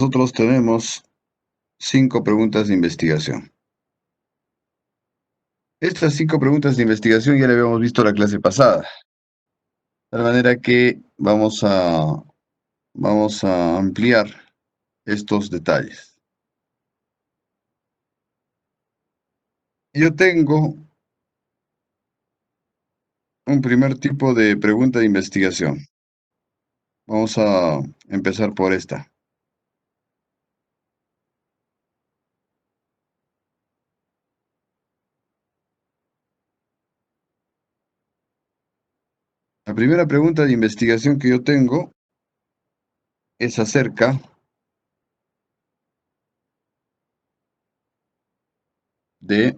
Nosotros tenemos 5 preguntas de investigación. Estas 5 preguntas de investigación ya las habíamos visto la clase pasada. De tal manera que vamos a ampliar estos detalles. Yo tengo un primer tipo de pregunta de investigación. Vamos a empezar por esta. La primera pregunta de investigación que yo tengo es acerca de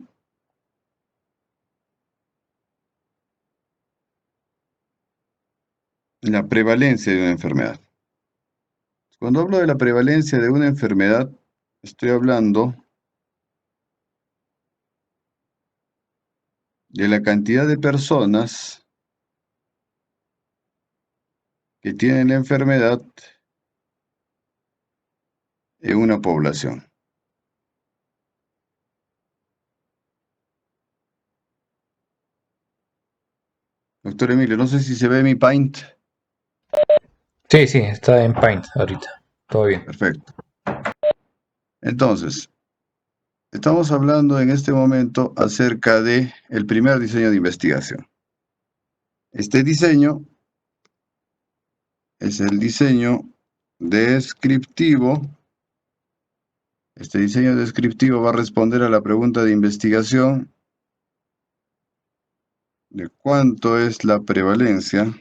la prevalencia de una enfermedad. Cuando hablo de la prevalencia de una enfermedad, estoy hablando de la cantidad de personas que tienen la enfermedad en una población. Doctor Emilio, no sé si se ve mi Paint. Sí, sí, está en Paint ahorita. Todo bien. Perfecto. Entonces, estamos hablando en este momento acerca de el primer diseño de investigación. Este diseño es el diseño descriptivo. Este diseño descriptivo va a responder a la pregunta de investigación de cuánto es la prevalencia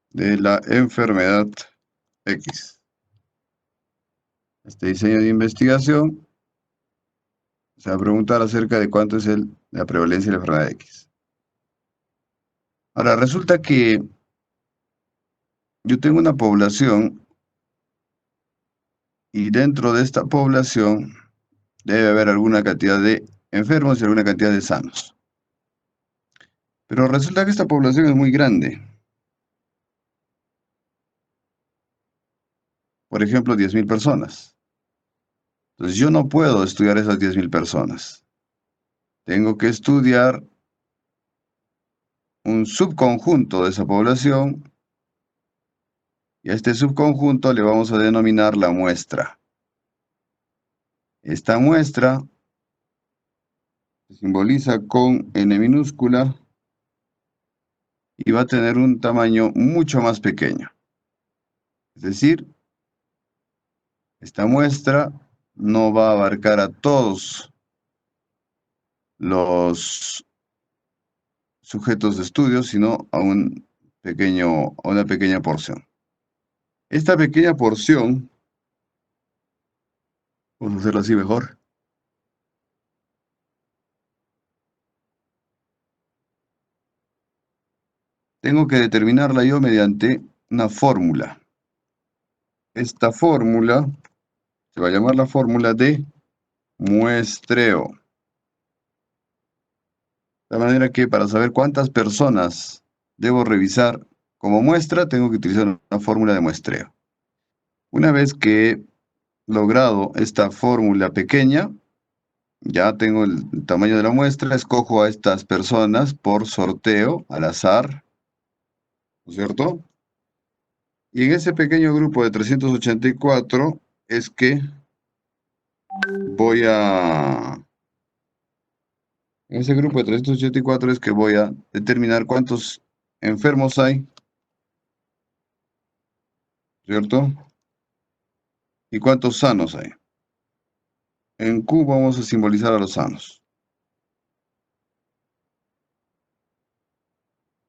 de la enfermedad X. Este diseño de investigación se va a preguntar acerca de cuánto es la prevalencia de la enfermedad X. Ahora, resulta que yo tengo una población y dentro de esta población debe haber alguna cantidad de enfermos y alguna cantidad de sanos. Pero resulta que esta población es muy grande. Por ejemplo, 10.000 personas. Entonces yo no puedo estudiar esas 10.000 personas. Tengo que estudiar un subconjunto de esa población y a este subconjunto le vamos a denominar la muestra. Esta muestra se simboliza con n minúscula y va a tener un tamaño mucho más pequeño. Es decir, esta muestra no va a abarcar a todos los sujetos de estudio, sino a una pequeña porción. Esta pequeña porción, vamos a hacerlo así mejor, tengo que determinarla yo mediante una fórmula. Esta fórmula se va a llamar la fórmula de muestreo. De manera que para saber cuántas personas debo revisar como muestra, tengo que utilizar una fórmula de muestreo. Una vez que he logrado esta fórmula pequeña, ya tengo el tamaño de la muestra, escojo a estas personas por sorteo, al azar, ¿no es cierto? Y en ese pequeño grupo de 384 es que voy a... En ese grupo de 384 es que voy a determinar cuántos enfermos hay, ¿cierto? Y cuántos sanos hay. En Q vamos a simbolizar a los sanos.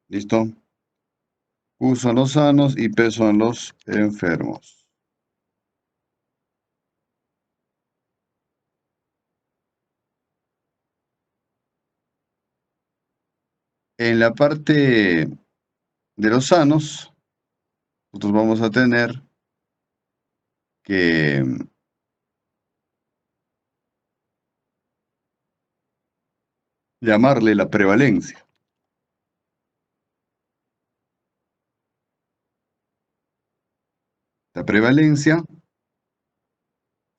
¿Listo? Q son los sanos y P son los enfermos. En la parte de los sanos, nosotros vamos a tener que llamarle la prevalencia. La prevalencia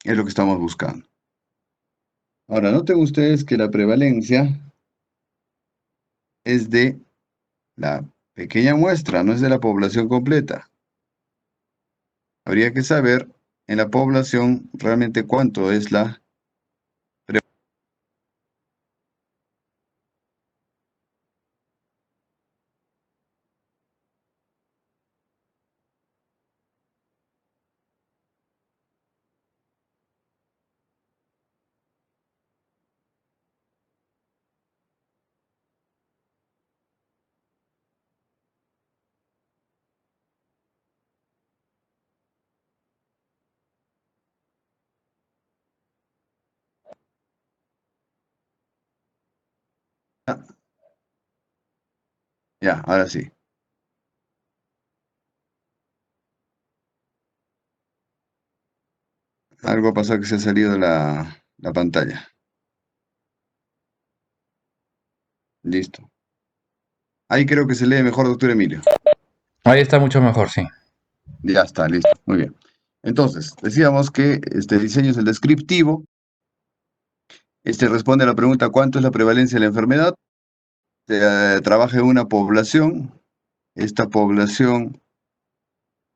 Es lo que estamos buscando. Ahora, noten ustedes que la prevalencia es de la pequeña muestra, no es de la población completa. Habría que saber en la población realmente cuánto es la prevalencia. Ya, ahora sí. Algo pasó que se ha salido la pantalla. Listo. Ahí creo que se lee mejor, doctor Emilio. Ahí está mucho mejor, sí. Ya está, listo. Muy bien. Entonces, decíamos que este diseño es el descriptivo. Este responde a la pregunta ¿cuánto es la prevalencia de la enfermedad? Trabaja en una población. Esta población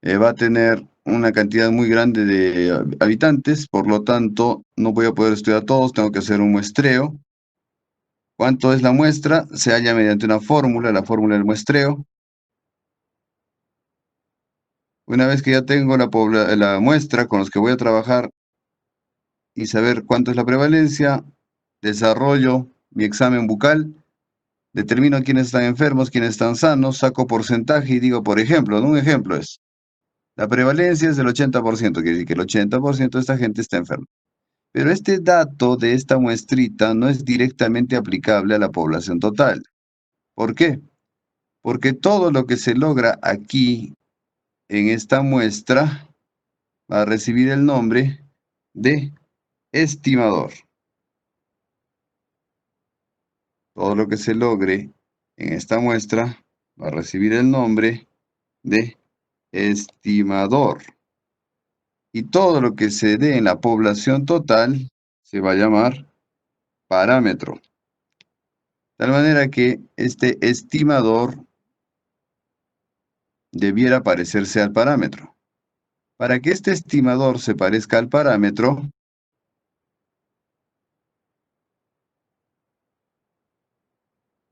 va a tener una cantidad muy grande de habitantes, por lo tanto, no voy a poder estudiar a todos, tengo que hacer un muestreo. ¿Cuánto es la muestra? Se halla mediante una fórmula, la fórmula del muestreo. Una vez que ya tengo la muestra con los que voy a trabajar y saber cuánto es la prevalencia, desarrollo mi examen bucal, determino quiénes están enfermos, quiénes están sanos, saco porcentaje y digo, por ejemplo, un ejemplo es, la prevalencia es del 80%, quiere decir que el 80% de esta gente está enferma. Pero este dato de esta muestrita no es directamente aplicable a la población total. ¿Por qué? Porque todo lo que se logra aquí en esta muestra va a recibir el nombre de estimador. Todo lo que se logre en esta muestra va a recibir el nombre de estimador. Y todo lo que se dé en la población total se va a llamar parámetro. De tal manera que este estimador debiera parecerse al parámetro. Para que este estimador se parezca al parámetro,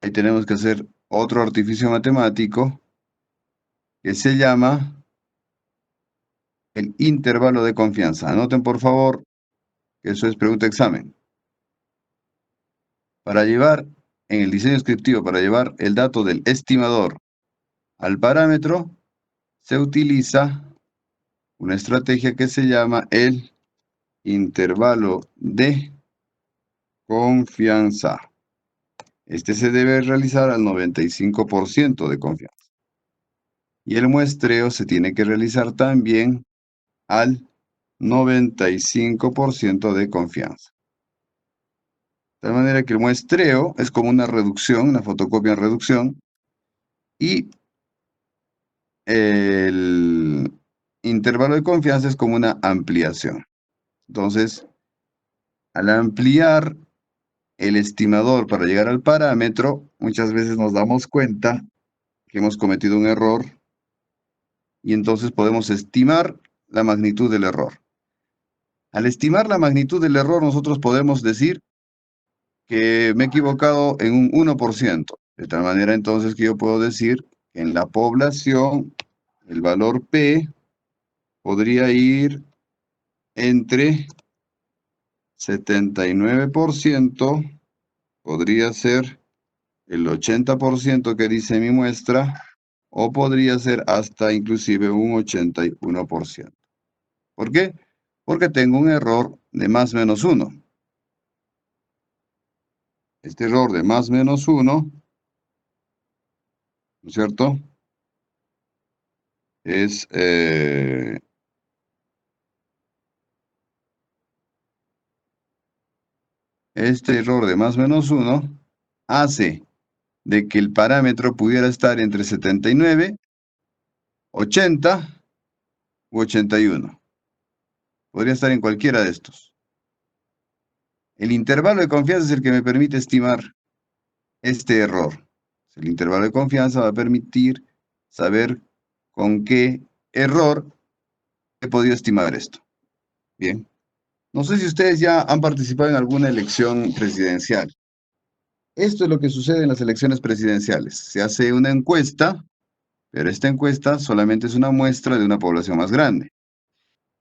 ahí tenemos que hacer otro artificio matemático que se llama el intervalo de confianza. Anoten por favor que eso es pregunta examen. Para llevar en el diseño descriptivo, para llevar el dato del estimador al parámetro, se utiliza una estrategia que se llama el intervalo de confianza. Este se debe realizar al 95% de confianza. Y el muestreo se tiene que realizar también al 95% de confianza. De tal manera que el muestreo es como una reducción, una fotocopia en reducción, y el intervalo de confianza es como una ampliación. Entonces, al ampliar el estimador para llegar al parámetro, muchas veces nos damos cuenta que hemos cometido un error y entonces podemos estimar la magnitud del error. Al estimar la magnitud del error, nosotros podemos decir que me he equivocado en un 1%. De tal manera entonces que yo puedo decir que en la población el valor P podría ir entre 79%, podría ser el 80% que dice mi muestra, o podría ser hasta inclusive un 81%. ¿Por qué? Porque tengo un error de más menos 1. Este error de más menos 1, ¿no es cierto? Es este error de más menos 1 hace de que el parámetro pudiera estar entre 79, 80 u 81. Podría estar en cualquiera de estos. El intervalo de confianza es el que me permite estimar este error. El intervalo de confianza va a permitir saber con qué error he podido estimar esto. Bien. No sé si ustedes ya han participado en alguna elección presidencial. Esto es lo que sucede en las elecciones presidenciales. Se hace una encuesta, pero esta encuesta solamente es una muestra de una población más grande.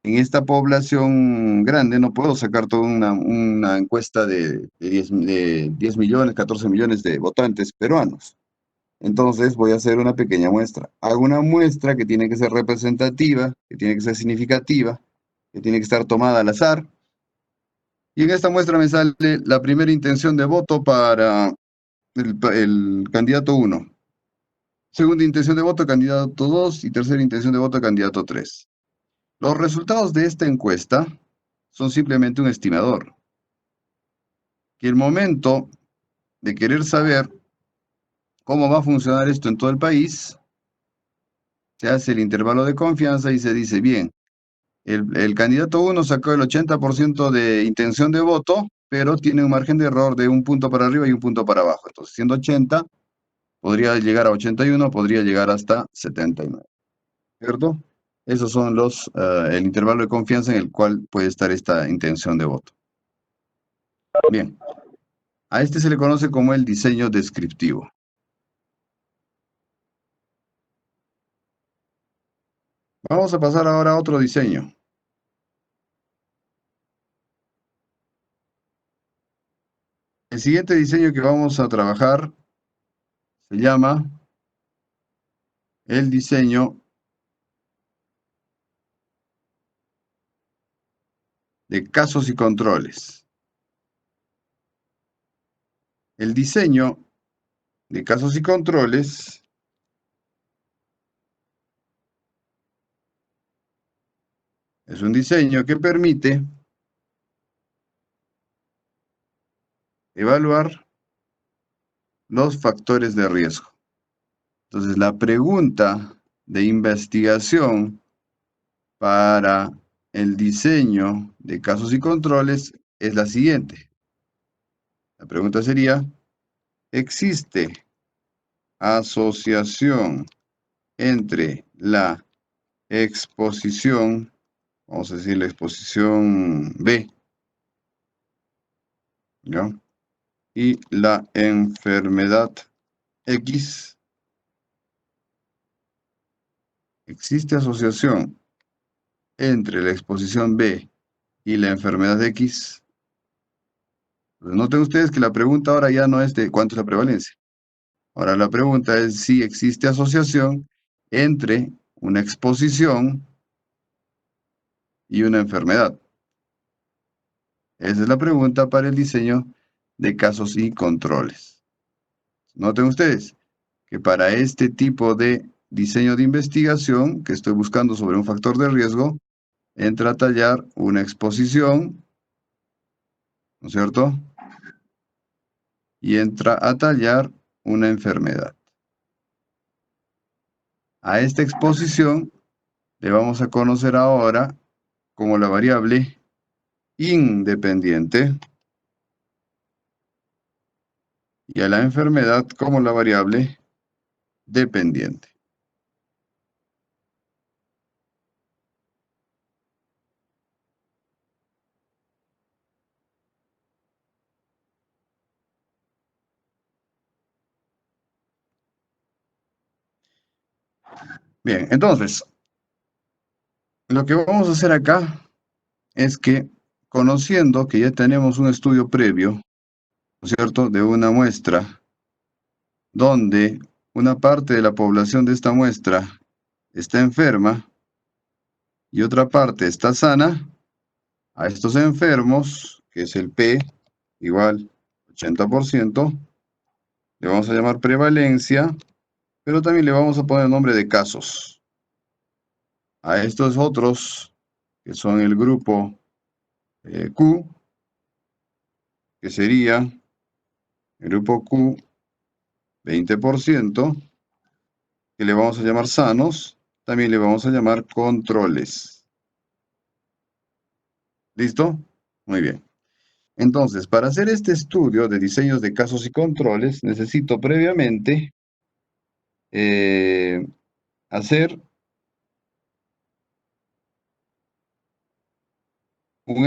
En esta población grande no puedo sacar toda una encuesta de 10 millones, 14 millones de votantes peruanos. Entonces voy a hacer una pequeña muestra. Hago una muestra que tiene que ser representativa, que tiene que ser significativa, que tiene que estar tomada al azar. Y en esta muestra me sale la primera intención de voto para el candidato 1. Segunda intención de voto, candidato 2. Y tercera intención de voto, candidato 3. Los resultados de esta encuesta son simplemente un estimador. Que el momento de querer saber cómo va a funcionar esto en todo el país, se hace el intervalo de confianza y se dice, bien, el candidato 1 sacó el 80% de intención de voto, pero tiene un margen de error de un punto para arriba y un punto para abajo. Entonces, siendo 80, podría llegar a 81, podría llegar hasta 79. ¿Cierto? Esos son el intervalo de confianza en el cual puede estar esta intención de voto. Bien, a este se le conoce como el diseño descriptivo. Vamos a pasar ahora a otro diseño. El siguiente diseño que vamos a trabajar se llama el diseño de casos y controles. El diseño de casos y controles es un diseño que permite evaluar los factores de riesgo. Entonces, la pregunta de investigación para el diseño de casos y controles es la siguiente. La pregunta sería, ¿existe asociación entre la exposición, vamos a decir la exposición B, ¿ya?, y la enfermedad X? ¿Existe asociación entre la exposición B y la enfermedad X? Pues noten ustedes que la pregunta ahora ya no es de cuánto es la prevalencia. Ahora la pregunta es si existe asociación entre una exposición y una enfermedad. Esa es la pregunta para el diseño de casos y controles. Noten ustedes que para este tipo de diseño de investigación que estoy buscando sobre un factor de riesgo, entra a tallar una exposición, ¿no es cierto?, y entra a tallar una enfermedad. A esta exposición le vamos a conocer ahora como la variable independiente y a la enfermedad como la variable dependiente. Bien, entonces, lo que vamos a hacer acá es que, conociendo que ya tenemos un estudio previo, ¿no es cierto?, de una muestra, donde una parte de la población de esta muestra está enferma y otra parte está sana, a estos enfermos, que es el P igual 80%, le vamos a llamar prevalencia, pero también le vamos a poner el nombre de casos. A estos otros, que son el grupo Q, que sería el grupo Q 20%, que le vamos a llamar sanos, también le vamos a llamar controles. ¿Listo? Muy bien. Entonces, para hacer este estudio de diseños de casos y controles, necesito previamente hacer un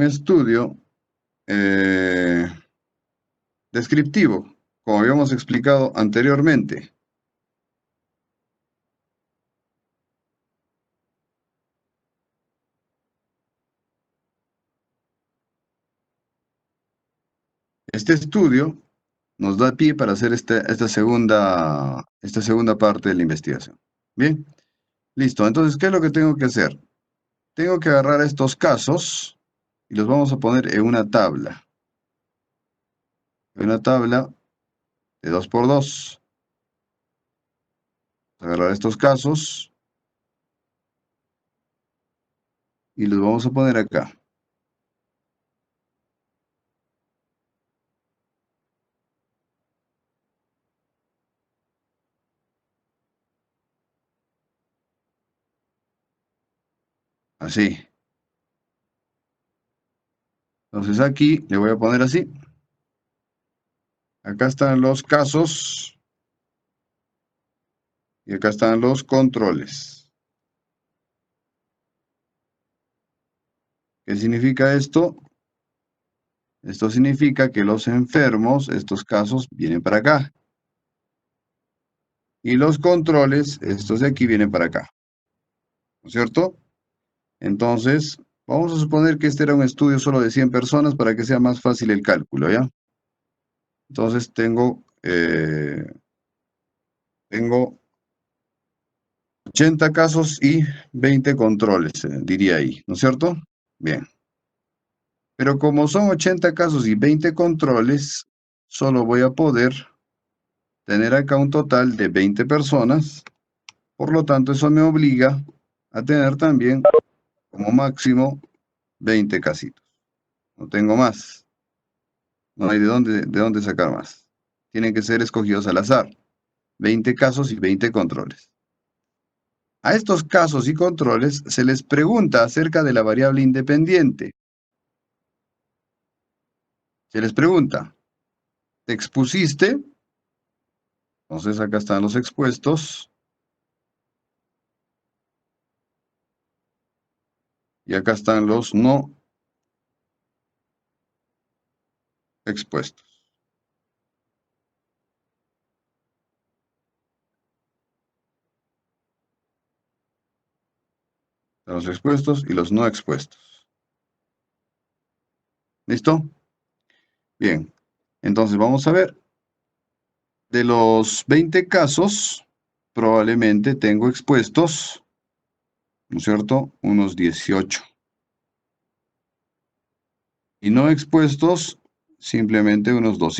estudio eh, descriptivo, como habíamos explicado anteriormente. Este estudio nos da pie para hacer esta segunda parte de la investigación. Bien, listo. Entonces, ¿qué es lo que tengo que hacer? Tengo que agarrar estos casos y los vamos a poner en una tabla. En una tabla de 2 por 2. Agarrar estos casos y los vamos a poner acá. Así. Entonces aquí le voy a poner así. Acá están los casos y acá están los controles. ¿Qué significa esto? Esto significa que los enfermos, estos casos, vienen para acá. Y los controles, estos de aquí, vienen para acá. ¿No es cierto? Entonces, vamos a suponer que este era un estudio solo de 100 personas para que sea más fácil el cálculo, ¿ya? Entonces tengo 80 casos y 20 controles, diría ahí, ¿no es cierto? Bien. Pero como son 80 casos y 20 controles, solo voy a poder tener acá un total de 20 personas. Por lo tanto, eso me obliga a tener también como máximo 20 casitos. No tengo más. No hay de dónde sacar más. Tienen que ser escogidos al azar. 20 casos y 20 controles. A estos casos y controles se les pregunta acerca de la variable independiente. Se les pregunta, ¿te expusiste? Entonces acá están los expuestos. Y acá están los no expuestos. Los expuestos y los no expuestos. ¿Listo? Bien. Entonces vamos a ver. De los 20 casos, probablemente tengo expuestos, ¿no es cierto? Unos 18. Y no expuestos, simplemente unos 2.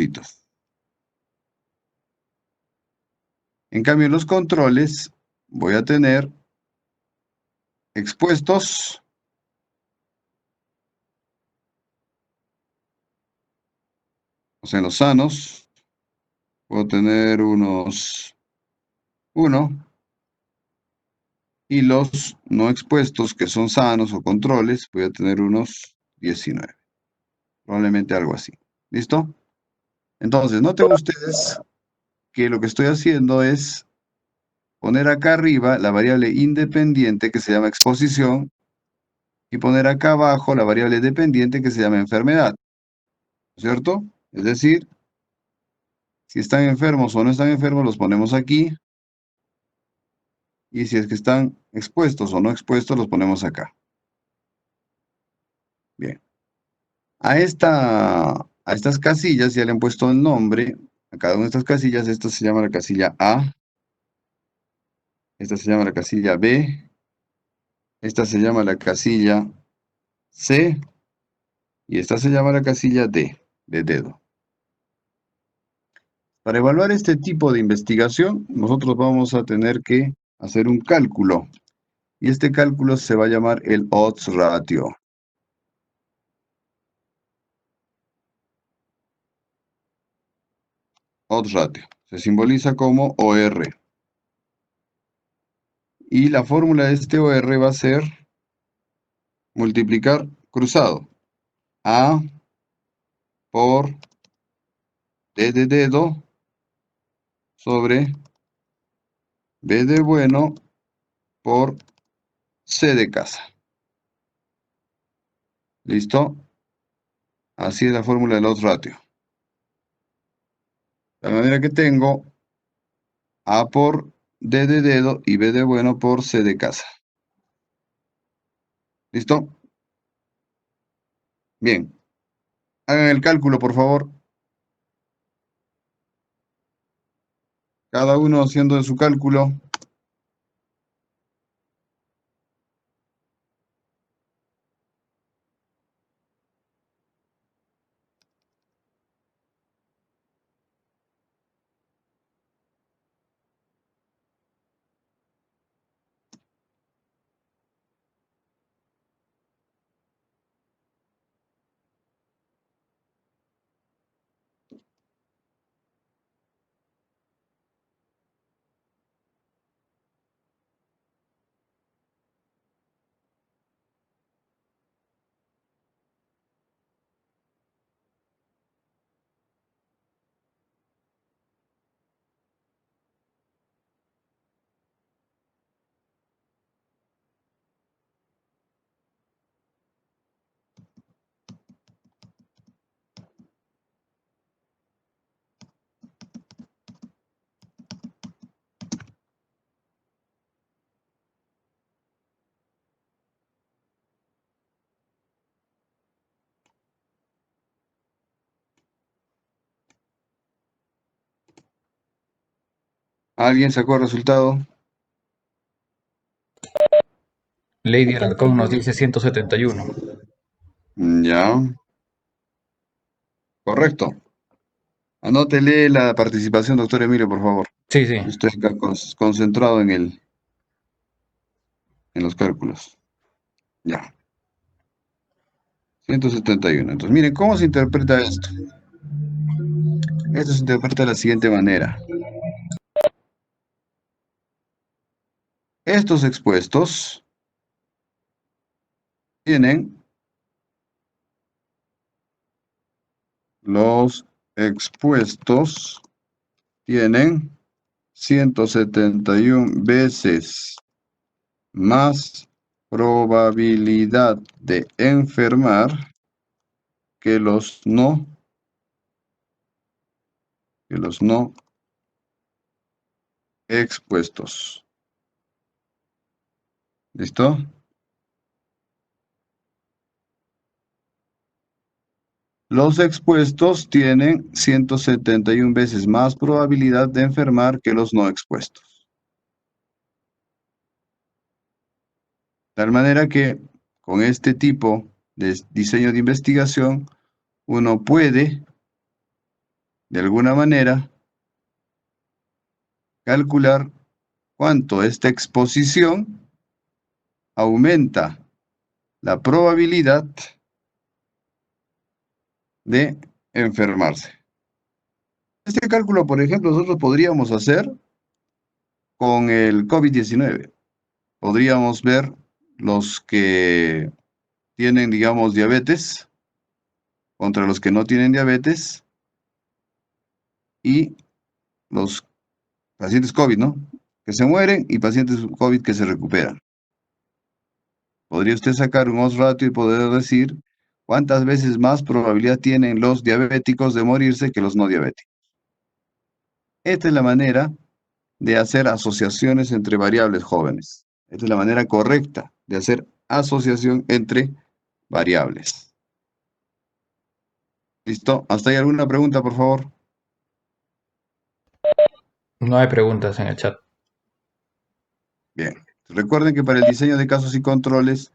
En cambio, en los controles voy a tener expuestos, o sea, en los sanos, puedo tener unos 1. Y los no expuestos, que son sanos o controles, voy a tener unos 19. Probablemente algo así. ¿Listo? Entonces, noten ustedes que lo que estoy haciendo es poner acá arriba la variable independiente que se llama exposición y poner acá abajo la variable dependiente que se llama enfermedad, ¿cierto? Es decir, si están enfermos o no están enfermos los ponemos aquí y si es que están expuestos o no expuestos los ponemos acá. Bien. A estas casillas ya le han puesto el nombre. A cada una de estas casillas, esta se llama la casilla A, esta se llama la casilla B, esta se llama la casilla C y esta se llama la casilla D, de dedo. Para evaluar este tipo de investigación, nosotros vamos a tener que hacer un cálculo. Y este cálculo se va a llamar el odds ratio. odds ratio. Se simboliza como OR. Y la fórmula de este OR va a ser multiplicar cruzado. A por D de dedo sobre B de bueno por C de casa. ¿Listo? Así es la fórmula del odds ratio. De la manera que tengo A por D de dedo y B de bueno por C de casa. ¿Listo? Bien. Hagan el cálculo, por favor. Cada uno haciendo su cálculo. ¿Alguien sacó el resultado? Lady Alarcón nos dice 171. Ya, correcto. Anótele la participación, doctor Emilio, por favor. Sí, sí. Yo estoy acá concentrado en los cálculos. Ya, 171. Entonces, miren, ¿cómo se interpreta esto? Esto se interpreta de la siguiente manera. Estos expuestos tienen los expuestos tienen 171 veces más probabilidad de enfermar que los no expuestos. ¿Listo? Los expuestos tienen 171 veces más probabilidad de enfermar que los no expuestos. De tal manera que con este tipo de diseño de investigación, uno puede, de alguna manera, calcular cuánto esta exposición aumenta la probabilidad de enfermarse. Este cálculo, por ejemplo, nosotros podríamos hacer con el COVID-19. Podríamos ver los que tienen, digamos, diabetes contra los que no tienen diabetes y los pacientes COVID, ¿no? Que se mueren y pacientes COVID que se recuperan. Podría usted sacar un odds ratio y poder decir cuántas veces más probabilidad tienen los diabéticos de morirse que los no diabéticos. Esta es la manera de hacer asociaciones entre variables jóvenes. Esta es la manera correcta de hacer asociación entre variables. ¿Listo? ¿Hasta ahí alguna pregunta, por favor? No hay preguntas en el chat. Bien. Recuerden que para el diseño de casos y controles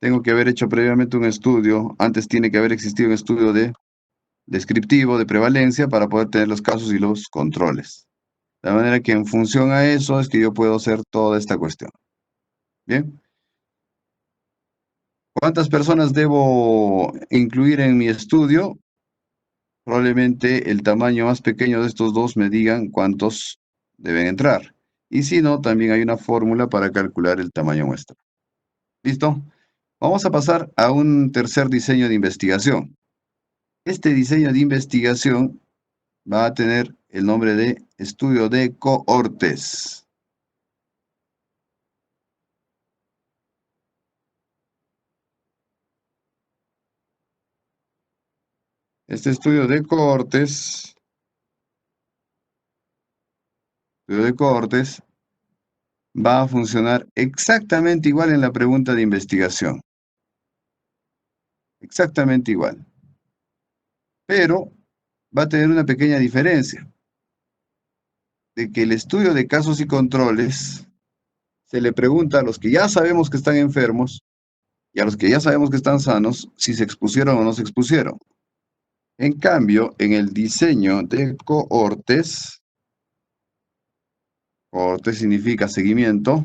tengo que haber hecho previamente un estudio. Antes tiene que haber existido un estudio descriptivo de prevalencia para poder tener los casos y los controles. De manera que en función a eso es que yo puedo hacer toda esta cuestión. Bien. ¿Cuántas personas debo incluir en mi estudio? probablemente el tamaño más pequeño de estos dos me digan cuántos deben entrar. Y si no, también hay una fórmula para calcular el tamaño muestra. ¿Listo? Vamos a pasar a un tercer diseño de investigación. Este diseño de investigación va a tener el nombre de estudio de cohortes. Este estudio de cohortes va a funcionar exactamente igual en la pregunta de investigación. Exactamente igual. Pero va a tener una pequeña diferencia. De que el estudio de casos y controles se le pregunta a los que ya sabemos que están enfermos y a los que ya sabemos que están sanos si se expusieron o no se expusieron. En cambio, en el diseño de cohortes, cohorte significa seguimiento,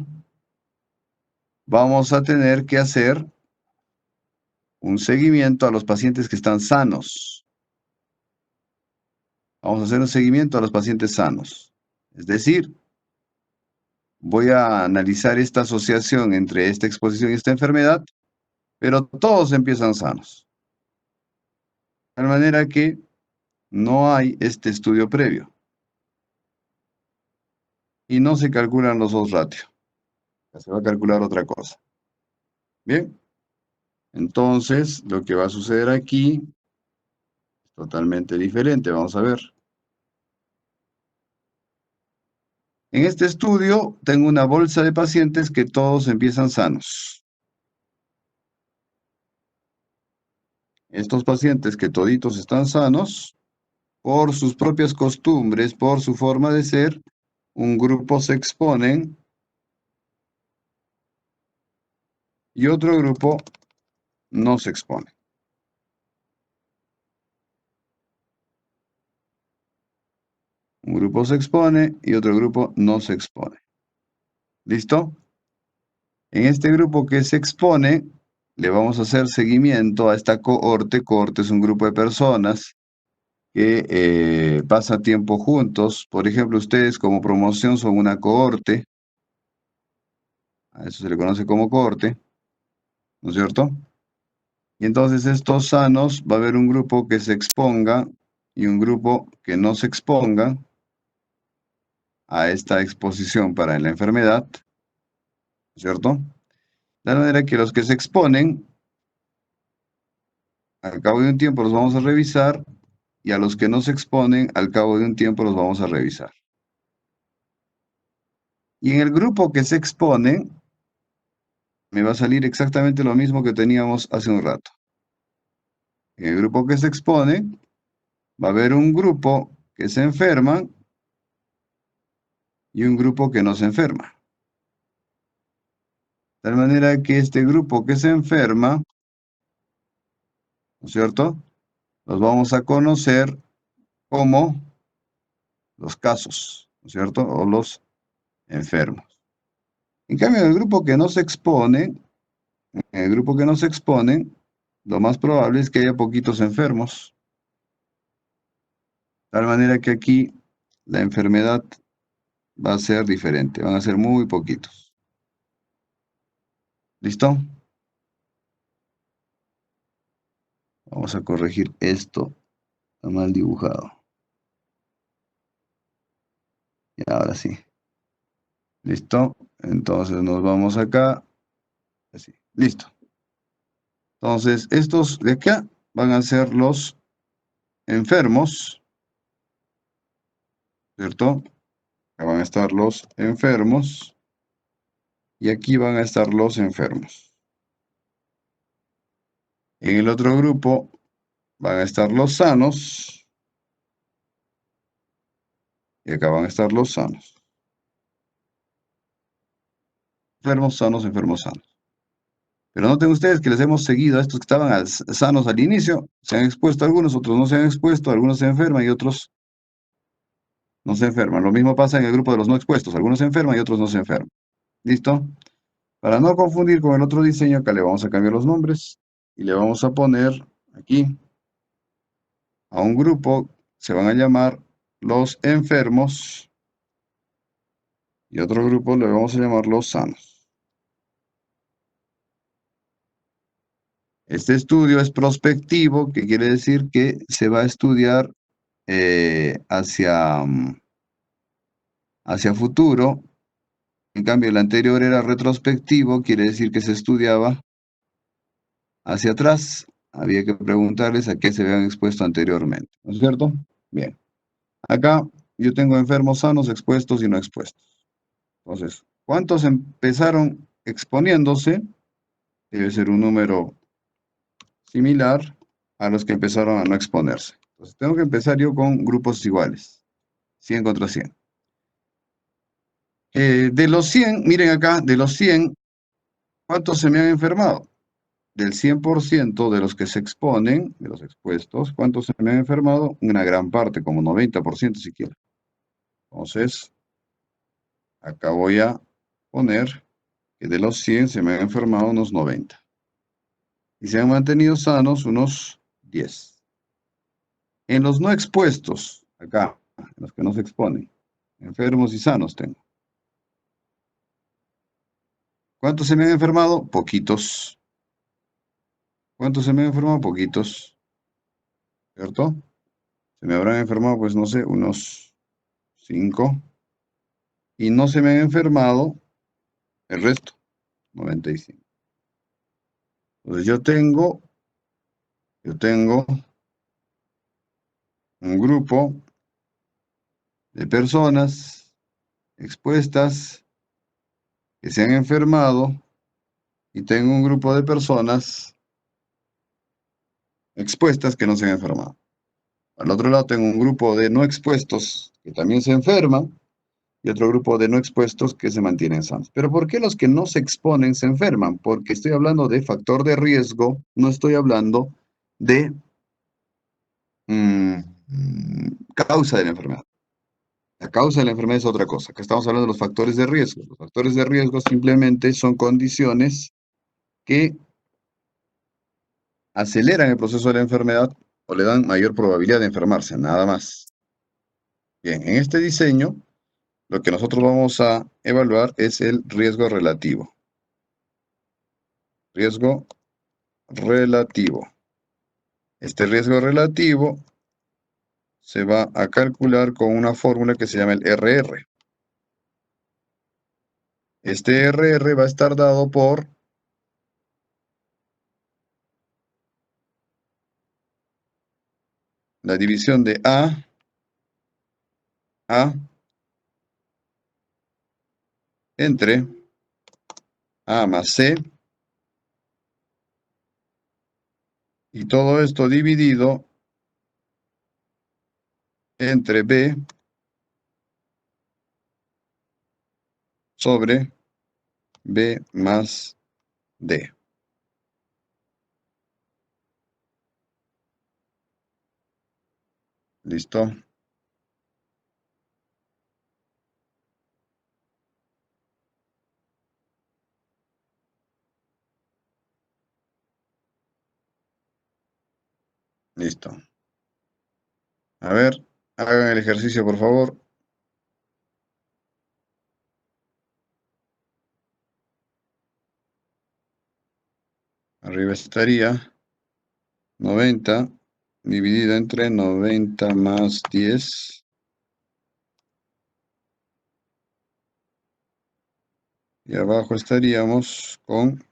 vamos a tener que hacer un seguimiento a los pacientes que están sanos. Vamos a hacer un seguimiento a los pacientes sanos. Es decir, voy a analizar esta asociación entre esta exposición y esta enfermedad, pero todos empiezan sanos. De tal manera que no hay este estudio previo. Y no se calculan los dos ratios. Se va a calcular otra cosa. Bien. Entonces, lo que va a suceder aquí es totalmente diferente. Vamos a ver. En este estudio tengo una bolsa de pacientes que todos empiezan sanos. Estos pacientes que toditos están sanos, por sus propias costumbres, por su forma de ser, un grupo se exponen y otro grupo no se expone. Un grupo se expone y otro grupo no se expone. ¿Listo? En este grupo que se expone, le vamos a hacer seguimiento a esta cohorte. Cohorte es un grupo de personas que pasa tiempo juntos. Por ejemplo, ustedes como promoción son una cohorte. A eso se le conoce como cohorte, ¿no es cierto? Y entonces estos sanos va a haber un grupo que se exponga y un grupo que no se exponga a esta exposición para la enfermedad, ¿no es cierto? De la manera que los que se exponen, al cabo de un tiempo los vamos a revisar y a los que no se exponen, al cabo de un tiempo los vamos a revisar. Y en el grupo que se expone, me va a salir exactamente lo mismo que teníamos hace un rato. En el grupo que se expone, va a haber un grupo que se enferma y un grupo que no se enferma. De tal manera que este grupo que se enferma, ¿no es cierto? Los vamos a conocer como los casos, ¿no es cierto? O los enfermos. En cambio, en el grupo que no se expone, lo más probable es que haya poquitos enfermos. De tal manera que aquí la enfermedad va a ser diferente, van a ser muy poquitos. ¿Listo? Vamos a corregir esto, está mal dibujado. Y ahora sí. ¿Listo? Entonces nos vamos acá. Así. Listo. Entonces, estos de acá van a ser los enfermos, ¿cierto? Acá van a estar los enfermos y aquí van a estar los enfermos. En el otro grupo van a estar los sanos y acá van a estar los sanos. Enfermos, sanos, enfermos, sanos. Pero noten ustedes que les hemos seguido a estos que estaban sanos al inicio. Se han expuesto algunos, otros no se han expuesto, algunos se enferman y otros no se enferman. Lo mismo pasa en el grupo de los no expuestos. Algunos se enferman y otros no se enferman. ¿Listo? Para no confundir con el otro diseño, acá le vamos a cambiar los nombres y le vamos a poner aquí A un grupo se van a llamar los enfermos y otro grupo le vamos a llamar los sanos. Este estudio es prospectivo, que quiere decir que se va a estudiar hacia futuro. En cambio, el anterior era retrospectivo, quiere decir que se estudiaba hacia atrás. Había que preguntarles a qué se habían expuesto anteriormente, ¿no es cierto? Bien. Acá yo tengo enfermos sanos, expuestos y no expuestos. Entonces, ¿cuántos empezaron exponiéndose? Debe ser un número similar a los que empezaron a no exponerse. Entonces, tengo que empezar yo con grupos iguales. 100 contra 100. De los 100, miren acá, de los 100, ¿cuántos se me han enfermado? Del 100% de los que se exponen, de los expuestos, ¿cuántos se me han enfermado? Una gran parte, como 90% siquiera. Entonces, acá voy a poner que de los 100 se me han enfermado unos 90. Y se han mantenido sanos unos 10. En los no expuestos, acá, en los que no se exponen, enfermos y sanos tengo. ¿Cuántos se me han enfermado? Poquitos. ¿Cuántos se me han enfermado? Poquitos. ¿Cierto? Se me habrán enfermado, pues no sé, unos 5. Y no se me han enfermado el resto, 95. Entonces yo tengo un grupo de personas expuestas que se han enfermado y tengo un grupo de personas expuestas que no se han enfermado. Al otro lado tengo un grupo de no expuestos que también se enferman y otro grupo de no expuestos que se mantienen sanos. Pero ¿por qué los que no se exponen se enferman? Porque estoy hablando de factor de riesgo, no estoy hablando de causa de la enfermedad. La causa de la enfermedad es otra cosa. Acá estamos hablando de los factores de riesgo. Los factores de riesgo simplemente son condiciones que aceleran el proceso de la enfermedad o le dan mayor probabilidad de enfermarse, nada más. Bien, en este diseño, lo que nosotros vamos a evaluar es el riesgo relativo. Riesgo relativo. Este riesgo relativo se va a calcular con una fórmula que se llama el RR. Este RR va a estar dado por la división de A entre A más C, y todo esto dividido entre B sobre B más D. ¿Listo? Listo. A ver, hagan el ejercicio, por favor. Arriba estaría 90 dividido entre 90 más 10. Y abajo estaríamos con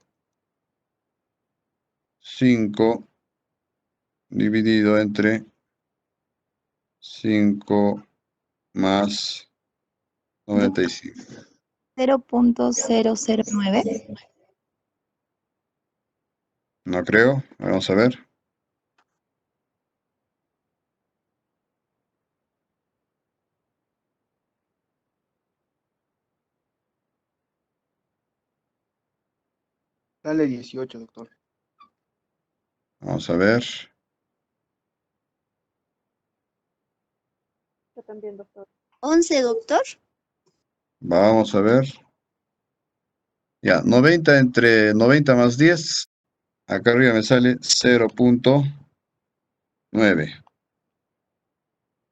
5 dividido entre 5 más 95. 0.009. No creo. Vamos a ver. Dale 18, doctor. Vamos a ver. Yo también, doctor. 11, doctor. Vamos a ver. Ya, 90 entre 90 más 10. Acá arriba me sale 0.9.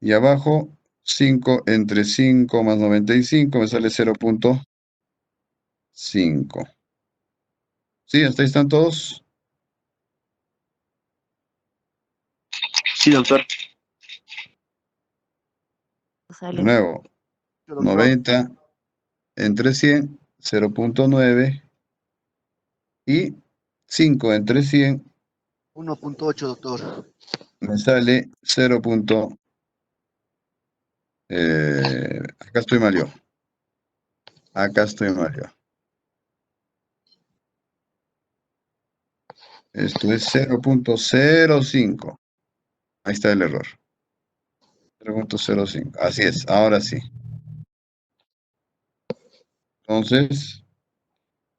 Y abajo, 5 entre 5 más 95 me sale 0.5. ¿Sí? ¿Hasta ahí están todos? Sí, doctor. De nuevo, 90 entre 100, 0.9. Y 5 entre 100 1.8, doctor. me sale 0. Acá estoy mal yo. Acá estoy mal yo. Esto es 0.05. Ahí está el error. 0.05. Así es, ahora sí. Entonces,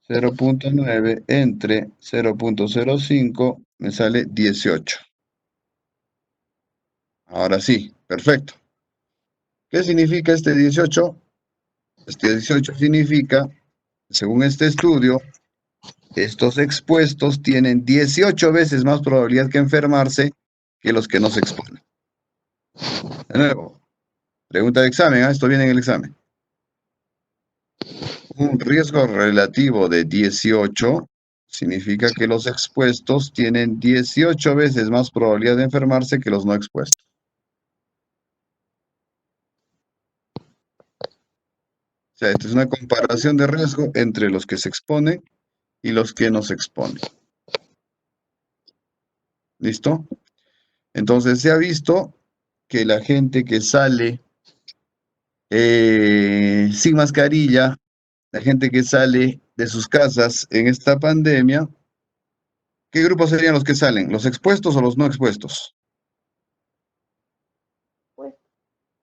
0.9 entre 0.05 me sale 18. Ahora sí, perfecto. ¿Qué significa este 18? Este 18 significa, según este estudio, estos expuestos tienen 18 veces más probabilidad que enfermarse que los que no se exponen. De nuevo, pregunta de examen, esto viene en el examen. Un riesgo relativo de 18 significa que los expuestos tienen 18 veces más probabilidad de enfermarse que los no expuestos. O sea, esta es una comparación de riesgo entre los que se exponen y los que no se exponen. ¿Listo? Entonces se ha visto que la gente que sale sin mascarilla, la gente que sale de sus casas en esta pandemia, ¿qué grupos serían los que salen? ¿Los expuestos o los no expuestos?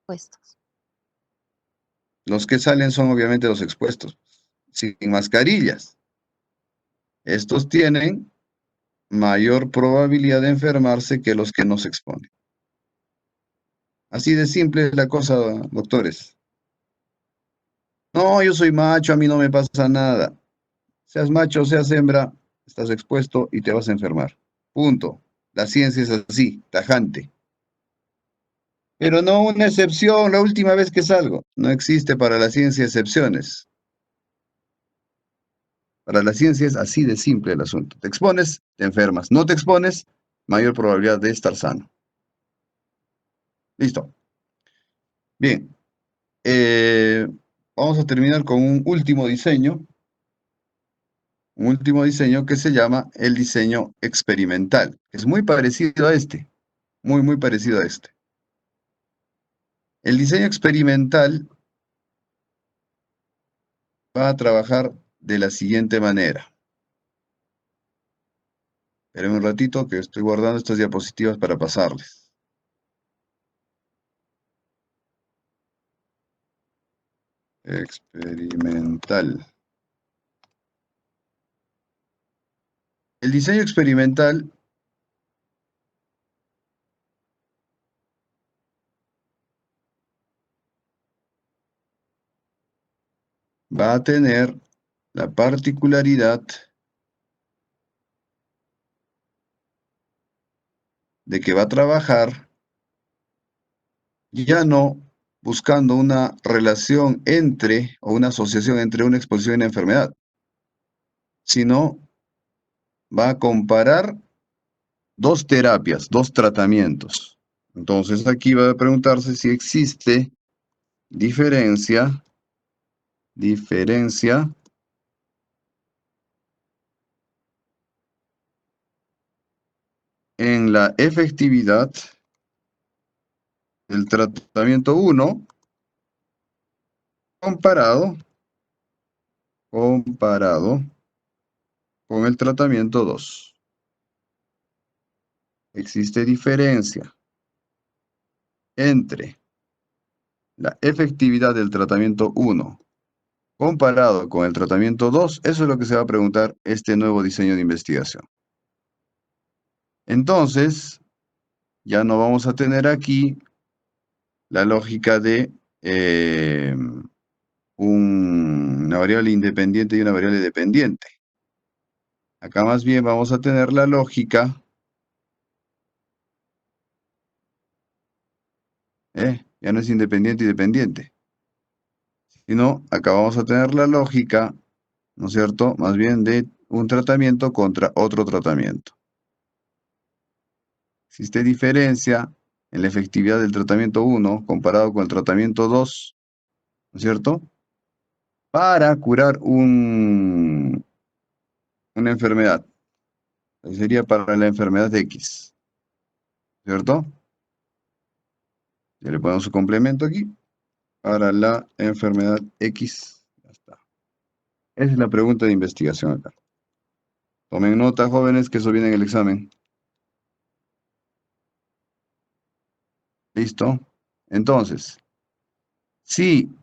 Puestos. Los que salen son obviamente los expuestos, sin mascarillas. Estos tienen mayor probabilidad de enfermarse que los que no se exponen. Así de simple es la cosa, doctores. No, yo soy macho, a mí no me pasa nada. Seas macho, seas hembra, estás expuesto y te vas a enfermar. Punto. La ciencia es así, tajante. Pero no una excepción, la última vez que salgo. No existe para la ciencia excepciones. Para la ciencia es así de simple el asunto. Te expones, te enfermas. No te expones, mayor probabilidad de estar sano. Listo. Bien. Vamos a terminar con un último diseño. Un último diseño que se llama el diseño experimental. Es muy parecido a este. Muy, muy parecido a este. El diseño experimental va a trabajar de la siguiente manera. Esperen un ratito que estoy guardando estas diapositivas para pasarles. Experimental. El diseño experimental va a tener la particularidad de que va a trabajar ya no buscando una relación entre o una asociación entre una exposición y una enfermedad, sino va a comparar dos terapias, dos tratamientos. Entonces aquí va a preguntarse si existe diferencia en la efectividad del tratamiento 1 comparado con el tratamiento 2. Existe diferencia entre la efectividad del tratamiento 1 comparado con el tratamiento 2. Eso es lo que se va a preguntar este nuevo diseño de investigación. Entonces, ya no vamos a tener aquí la lógica de una variable independiente y una variable dependiente. Acá más bien vamos a tener la lógica Ya no es independiente y dependiente. Sino, acá vamos a tener la lógica, ¿no es cierto? Más bien de un tratamiento contra otro tratamiento. Existe diferencia en la efectividad del tratamiento 1 comparado con el tratamiento 2, ¿no es cierto? Para curar una enfermedad. Sería para la enfermedad X, ¿cierto? Ya le ponemos su complemento aquí. Para la enfermedad X. Ya está. Esa es la pregunta de investigación acá. Tomen nota, jóvenes, que eso viene en el examen. ¿Listo? Entonces, si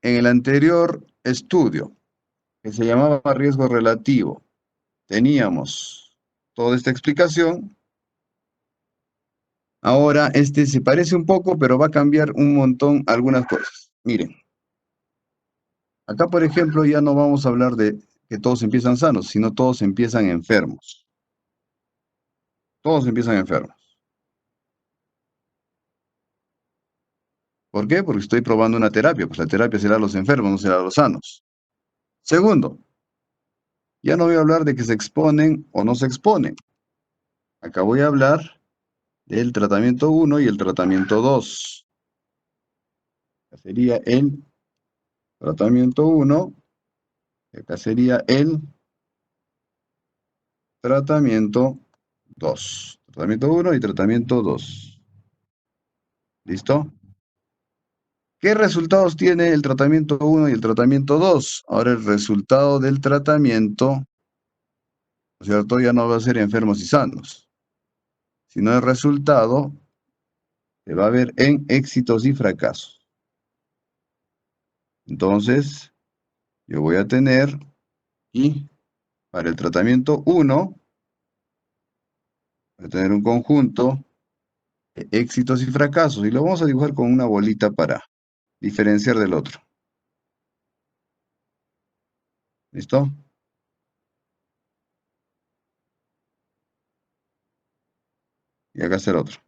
en el anterior estudio, que se llamaba riesgo relativo, teníamos toda esta explicación, ahora este se parece un poco, pero va a cambiar un montón algunas cosas. Miren, acá por ejemplo ya no vamos a hablar de que todos empiezan sanos, sino todos empiezan enfermos. Todos empiezan enfermos. ¿Por qué? Porque estoy probando una terapia, pues la terapia será a los enfermos, no será a los sanos. Segundo, ya no voy a hablar de que se exponen o no se exponen. Acá voy a hablar del tratamiento 1 y el tratamiento 2. Sería el tratamiento 1, acá sería el tratamiento 2. Tratamiento 1 y tratamiento 2. ¿Listo? ¿Qué resultados tiene el tratamiento 1 y el tratamiento 2? Ahora el resultado del tratamiento, ¿no es cierto? Ya no va a ser enfermos y sanos, sino el resultado se va a ver en éxitos y fracasos. Entonces, yo voy a tener, y para el tratamiento 1, voy a tener un conjunto de éxitos y fracasos, y lo vamos a dibujar con una bolita para diferenciar del otro. ¿Listo? Y acá está el otro.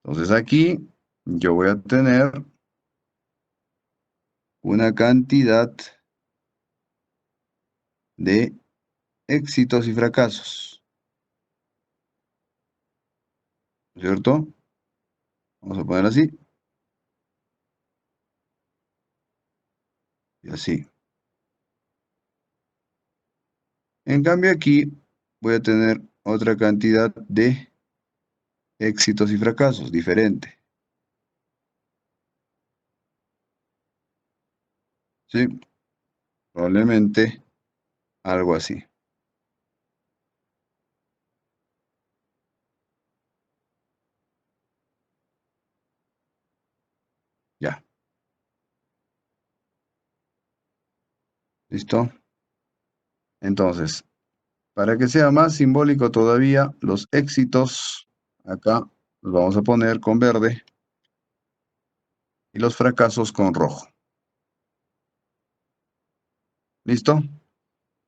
Entonces aquí yo voy a tener una cantidad de éxitos y fracasos, ¿cierto? Vamos a poner así y así. En cambio aquí voy a tener otra cantidad de éxitos y fracasos, diferente. ¿Sí? Probablemente algo así. Ya. ¿Listo? Entonces, para que sea más simbólico todavía, los éxitos, acá los vamos a poner con verde y los fracasos con rojo. ¿Listo?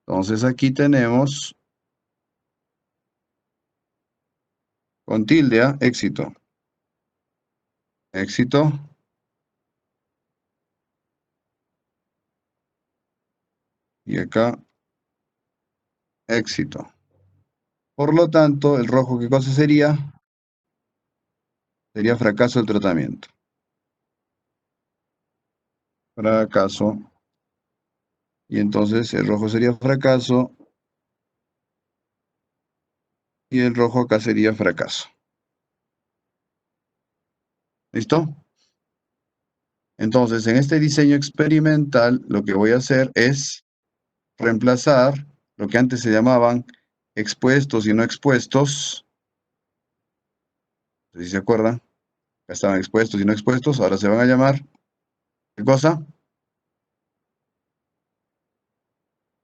Entonces aquí tenemos con tilde, éxito. Éxito. Y acá, éxito. Por lo tanto, el rojo, ¿qué cosa sería? Sería fracaso del tratamiento. Fracaso. Y entonces el rojo sería fracaso. Y el rojo acá sería fracaso. ¿Listo? Entonces, en este diseño experimental, lo que voy a hacer es reemplazar lo que antes se llamaban expuestos y no expuestos. No sé si se acuerdan. Acá estaban expuestos y no expuestos. Ahora se van a llamar, ¿qué cosa?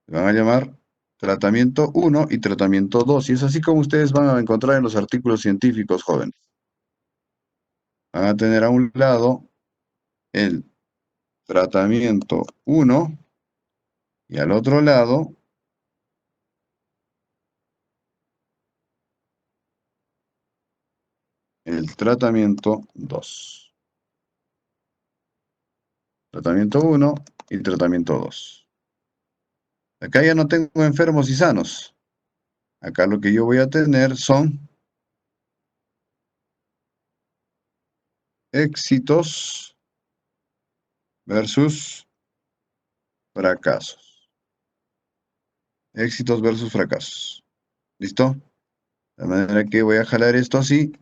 Se van a llamar tratamiento 1 y tratamiento 2. Y es así como ustedes van a encontrar en los artículos científicos, jóvenes. Van a tener a un lado el tratamiento 1 y al otro lado el tratamiento 2. Tratamiento 1 y tratamiento 2. Acá ya no tengo enfermos y sanos. Acá lo que yo voy a tener son éxitos versus fracasos. Éxitos versus fracasos. ¿Listo? De manera que voy a jalar esto así.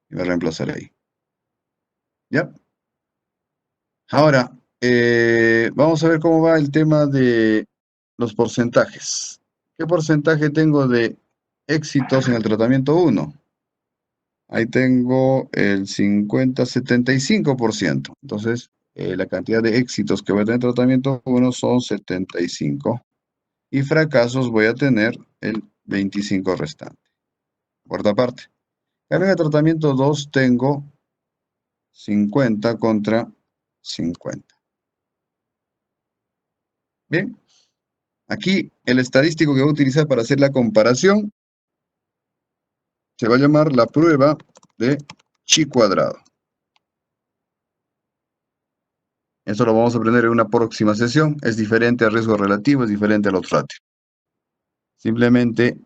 Y voy a reemplazar ahí. ¿Ya? Ahora, vamos a ver cómo va el tema de los porcentajes. ¿Qué porcentaje tengo de éxitos en el tratamiento 1? Ahí tengo el 50-75%. Entonces, la cantidad de éxitos que voy a tener en tratamiento 1 son 75. Y fracasos voy a tener el 25 restante. Cuarta parte. En el tratamiento 2 tengo 50 contra 50. Bien. Aquí el estadístico que voy a utilizar para hacer la comparación se va a llamar la prueba de chi cuadrado. Eso lo vamos a aprender en una próxima sesión. Es diferente al riesgo relativo, es diferente a los ratios. Simplemente